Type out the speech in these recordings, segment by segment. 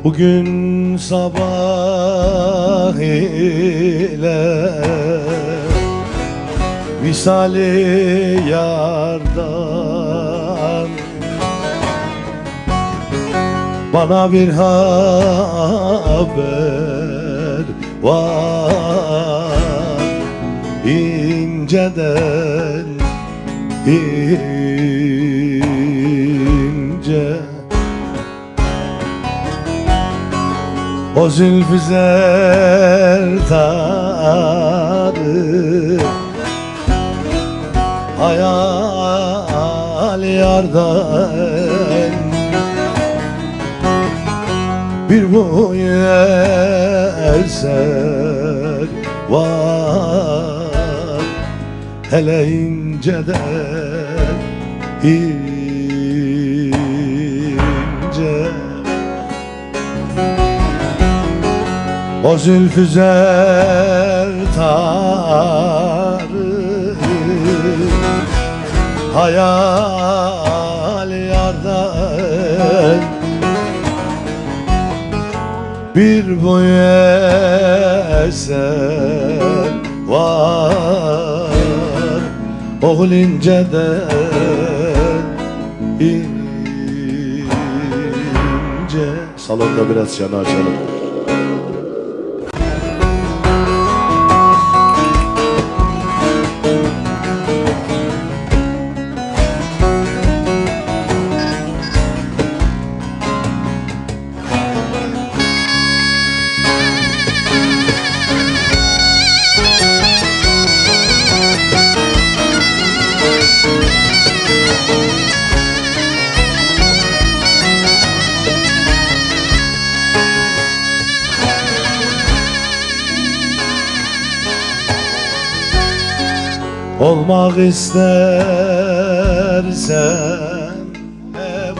Bugün sabah ile visali yardan bana bir haber var, inceden ince. O zülfü zertarı hayal yardan bir boy eser var, hele inceden ince. O zülfü zertarı hayal yardan bir boy eser var, oğul inceden ince. Salonda biraz çanı açalım. Olmak istersen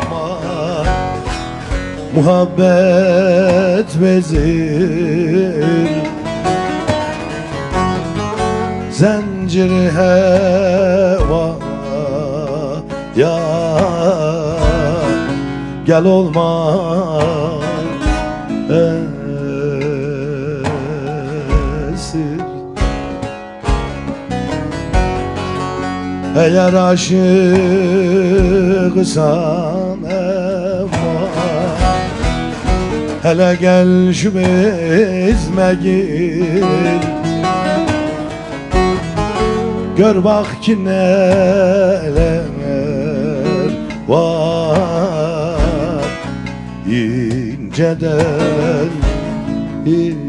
ama muhabbet vezir, zinciri heva ya gel olmak esir. Eğer aşıksan ama hele gel şu bezme gir, gör bak ki neler var, inceden ince.